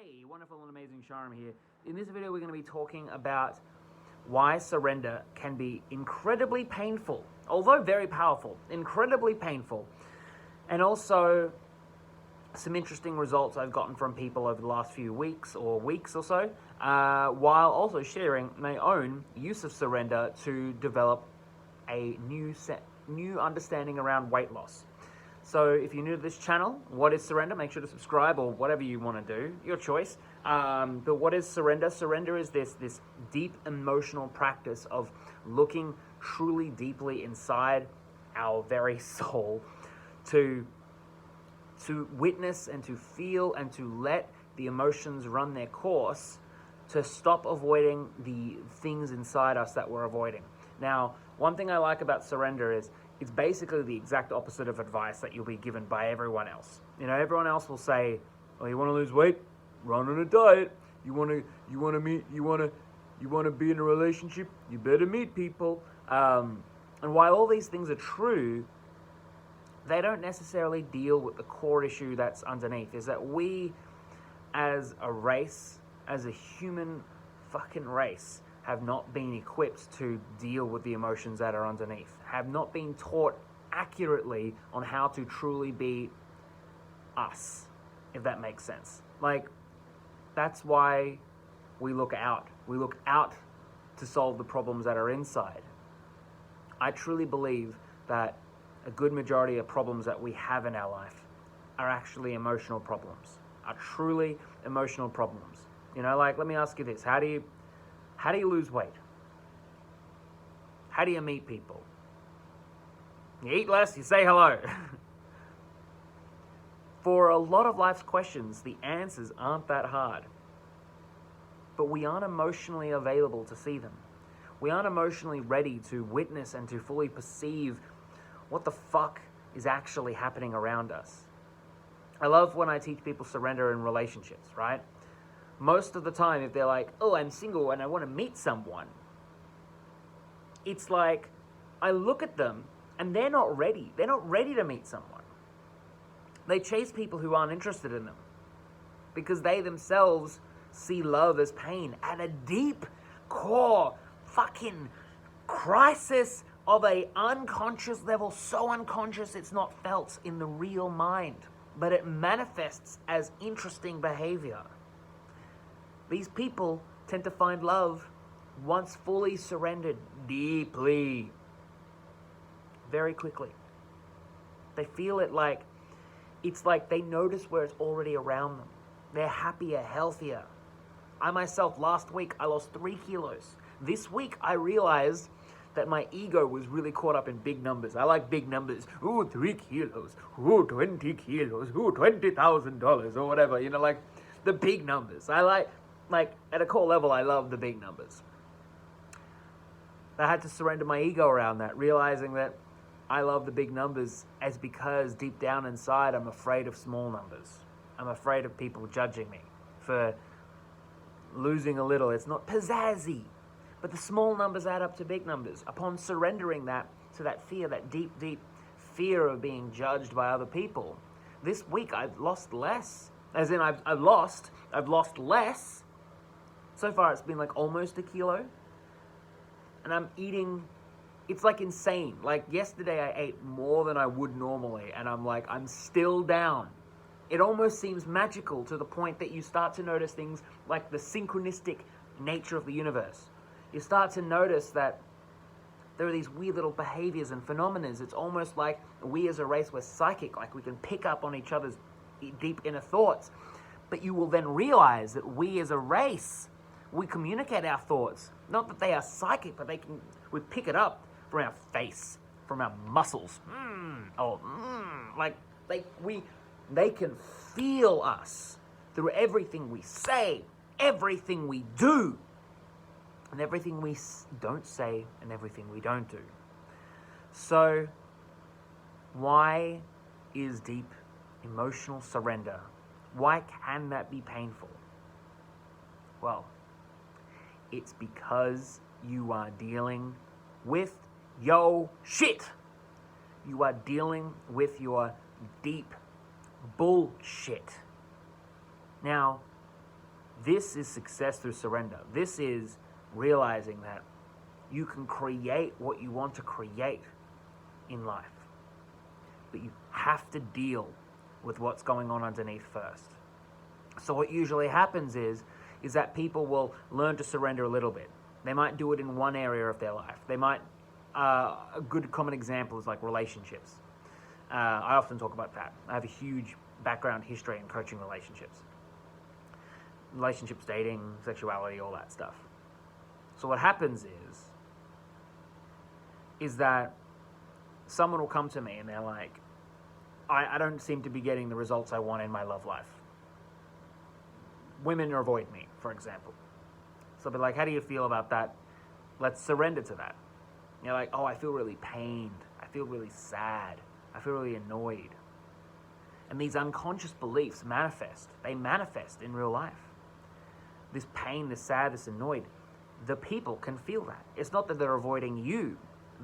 Hey, wonderful and amazing Sharam here. In this video we're going to be talking about why surrender can be incredibly painful, although very powerful, incredibly painful, and also some interesting results I've gotten from people over the last few weeks or so, while also sharing my own use of surrender to develop a new understanding around weight loss. So if you're new to this channel, what is surrender? Make sure to subscribe or whatever you want to do, your choice. But what is surrender? Surrender is this deep emotional practice of looking truly deeply inside our very soul to witness and to feel and to let the emotions run their course, to stop avoiding the things inside us that we're avoiding. Now, one thing I like about surrender is it's basically the exact opposite of advice that you'll be given by everyone else. You know, everyone else will say, "Oh, you want to lose weight? Run on a diet. You want to be in a relationship? You better meet people." And while all these things are true, they don't necessarily deal with the core issue that's underneath. Is that we, as a race, as a human fucking race, have not been equipped to deal with the emotions that are underneath, have not been taught accurately on how to truly be us, if that makes sense. Like, that's why we look out. We look out to solve the problems that are inside. I truly believe that a good majority of problems that we have in our life are actually emotional problems, are truly emotional problems. You know, like, let me ask you this. How do you lose weight? How do you meet people? You eat less, you say hello. For a lot of life's questions, the answers aren't that hard. But we aren't emotionally available to see them. We aren't emotionally ready to witness and to fully perceive what the fuck is actually happening around us. I love when I teach people surrender in relationships, right? Most of the time, if they're like, "Oh, I'm single and I want to meet someone," it's like, I look at them and they're not ready. They're not ready to meet someone. They chase people who aren't interested in them because they themselves see love as pain at a deep core fucking crisis of a unconscious level, so unconscious it's not felt in the real mind, but it manifests as interesting behavior. These people tend to find love once fully surrendered deeply, very quickly. They feel it like, it's like they notice where it's already around them. They're happier, healthier. I myself, last week, I lost 3 kilos. This week, I realized that my ego was really caught up in big numbers. I like big numbers. Ooh, 3 kilos. Ooh, 20 kilos. Ooh, $20,000 or whatever. You know, like the big numbers. I like at a core level, I love the big numbers. I had to surrender my ego around that, realizing that I love the big numbers as because deep down inside, I'm afraid of small numbers. I'm afraid of people judging me for losing a little. It's not pizzazzy, but the small numbers add up to big numbers. Upon surrendering that to that fear, that deep, deep fear of being judged by other people, this week I've lost less. As in, I've lost less. So far, it's been like almost 1 kilo. And I'm eating, it's like insane. Like yesterday, I ate more than I would normally. And I'm still down. It almost seems magical to the point that you start to notice things like the synchronistic nature of the universe. You start to notice that there are these weird little behaviors and phenomena. It's almost like we as a race, we're psychic, like we can pick up on each other's deep inner thoughts. But you will then realize that we as a race, we communicate our thoughts. Not that they are psychic, but we pick it up from our face, from our muscles. They can feel us through everything we say, everything we do, and everything we don't say and everything we don't do. So, why is deep emotional surrender? Why can that be painful? Well, it's because you are dealing with your shit. You are dealing with your deep bullshit. Now, This is success through surrender. This is realizing that you can create what you want to create in life. But you have to deal with what's going on underneath first. So what usually happens is that people will learn to surrender a little bit. They might do it in one area of their life. They might, a good common example is like relationships. I often talk about that. I have a huge background history in coaching relationships. Relationships, dating, sexuality, all that stuff. So what happens is that someone will come to me and they're like, I don't seem to be getting the results I want in my love life. Women avoid me, for example. So I'll be like, how do you feel about that? Let's surrender to that. You're like, oh, I feel really pained. I feel really sad. I feel really annoyed. And these unconscious beliefs manifest. They manifest in real life. This pain, this sad, this annoyed, the people can feel that. It's not that they're avoiding you.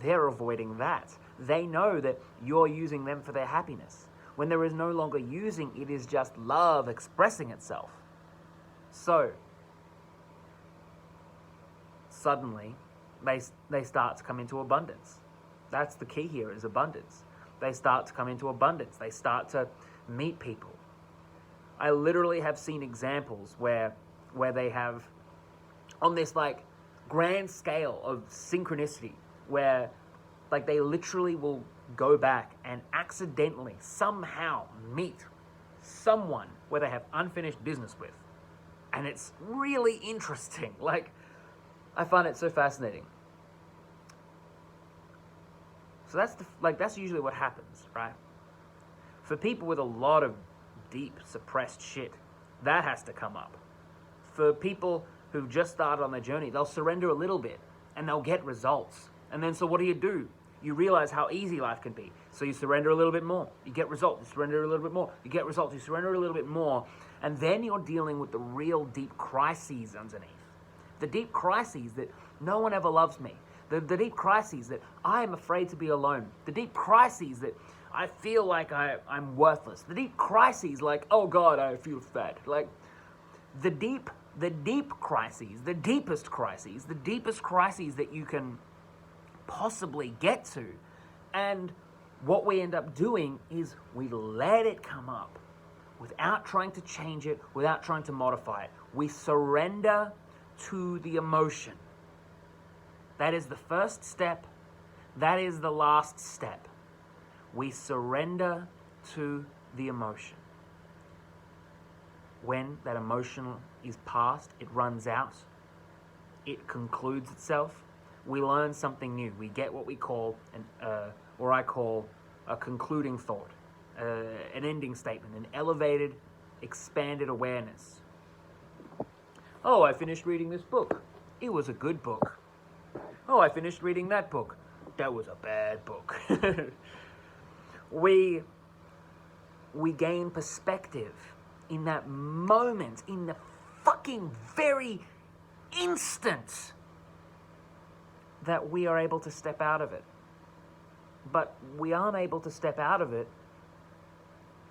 They're avoiding that. They know that you're using them for their happiness. When there is no longer using, it is just love expressing itself. So, suddenly, they start to come into abundance. That's the key here, is abundance. They start to come into abundance. They start to meet people. I literally have seen examples where they have, on this like grand scale of synchronicity, where like they literally will go back and accidentally somehow meet someone where they have unfinished business with. And it's really interesting. Like, I find it so fascinating. So that's usually what happens, right? For people with a lot of deep suppressed shit, that has to come up. For people who've just started on their journey, they'll surrender a little bit and they'll get results. And then so what do? You realize how easy life can be. So you surrender a little bit more. You get results. You surrender a little bit more. You get results. You surrender a little bit more. And then you're dealing with the real deep crises underneath. The deep crises that no one ever loves me. The deep crises that I am afraid to be alone. The deep crises that I feel like I'm worthless. The deep crises like, oh God, I feel fat. Like the deep crises, the deepest crises that you can possibly get to. And what we end up doing is we let it come up without trying to change it, without trying to modify it. We surrender to the emotion. That is the first step. That is the last step. We surrender to the emotion. When that emotion is past, it runs out, it concludes itself, we learn something new. We get what we call, or I call, a concluding thought, an ending statement, an elevated, expanded awareness. Oh, I finished reading this book. It was a good book. Oh, I finished reading that book. That was a bad book. We gain perspective in that moment, in the fucking very instant that we are able to step out of it. But we aren't able to step out of it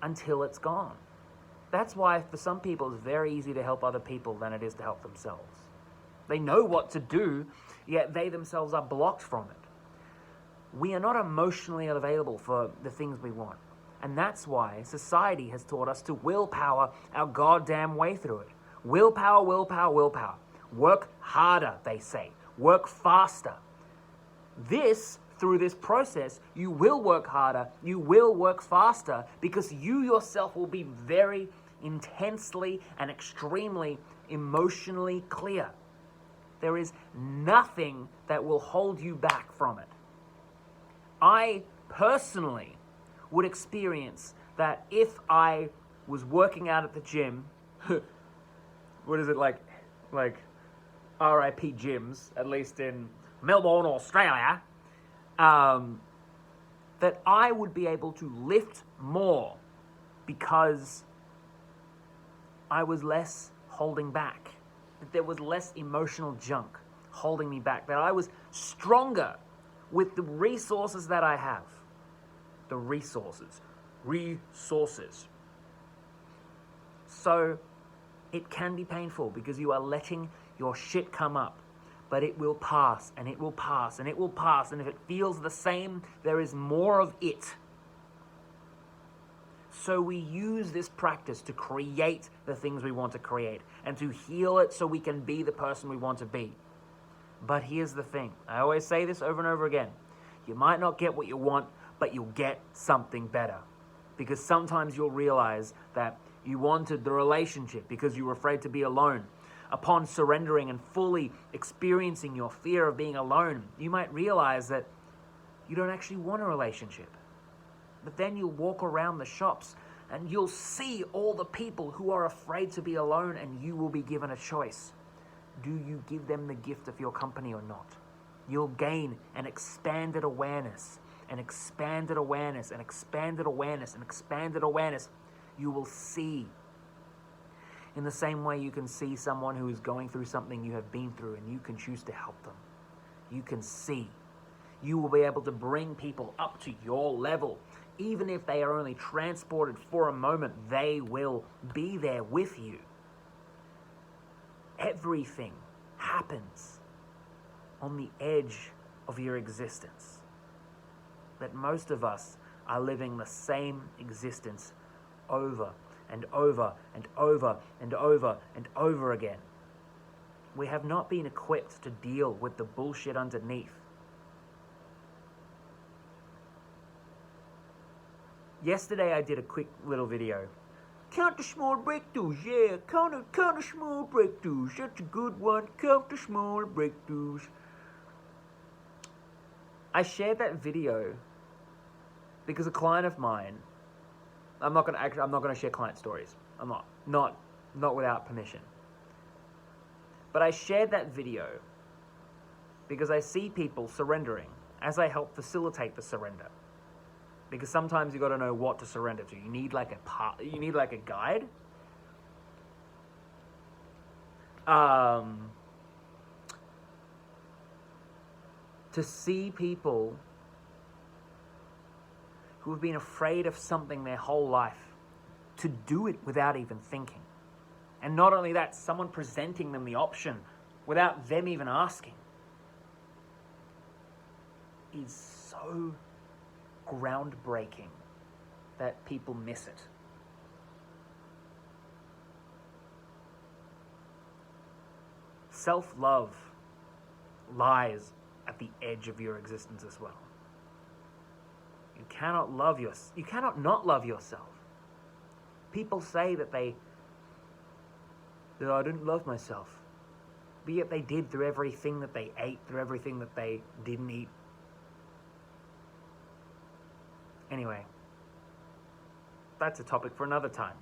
until it's gone. That's why for some people it's very easy to help other people than it is to help themselves. They know what to do, yet they themselves are blocked from it. We are not emotionally available for the things we want. And that's why society has taught us to willpower our goddamn way through it. Willpower, willpower, willpower. Work harder, they say. Work faster. Through this process, you will work harder, you will work faster, because you yourself will be very intensely and extremely emotionally clear. There is nothing that will hold you back from it. I personally would experience that if I was working out at the gym, what is it like RIP gyms, at least in Melbourne, Australia, that I would be able to lift more because I was less holding back, that there was less emotional junk holding me back, that I was stronger with the resources that I have. The resources. So It can be painful because you are letting your shit come up. But it will pass, and it will pass, and it will pass. And if it feels the same, there is more of it. So we use this practice to create the things we want to create and to heal it so we can be the person we want to be. But here's the thing. I always say this over and over again. You might not get what you want, but you'll get something better. Because sometimes you'll realize that you wanted the relationship because you were afraid to be alone. Upon surrendering and fully experiencing your fear of being alone, you might realize that you don't actually want a relationship. But then you'll walk around the shops and you'll see all the people who are afraid to be alone, and you will be given a choice. Do you give them the gift of your company or not? You'll gain an expanded awareness, an expanded awareness, an expanded awareness, an expanded awareness. You will see. In the same way you can see someone who is going through something you have been through, and you can choose to help them. You can see. You will be able to bring people up to your level. Even if they are only transported for a moment, they will be there with you. Everything happens on the edge of your existence. But most of us are living the same existence over and over and over and over and over again. We have not been equipped to deal with the bullshit underneath. Yesterday I did a quick little video. Count the small breakthroughs, yeah. Count the small breakthroughs. That's a good one. Count the small breakthroughs. I shared that video because a client of mine, I'm not gonna share client stories. I'm not without permission. But I shared that video because I see people surrendering as I help facilitate the surrender. Because sometimes you got to know what to surrender to. You need like a guide. To see people who have been afraid of something their whole life, to do it without even thinking. And not only that, someone presenting them the option without them even asking is so groundbreaking that people miss it. Self-love lies at the edge of your existence as well. You cannot not love yourself. People say that I didn't love myself. But yet they did through everything that they ate, through everything that they didn't eat. Anyway, that's a topic for another time.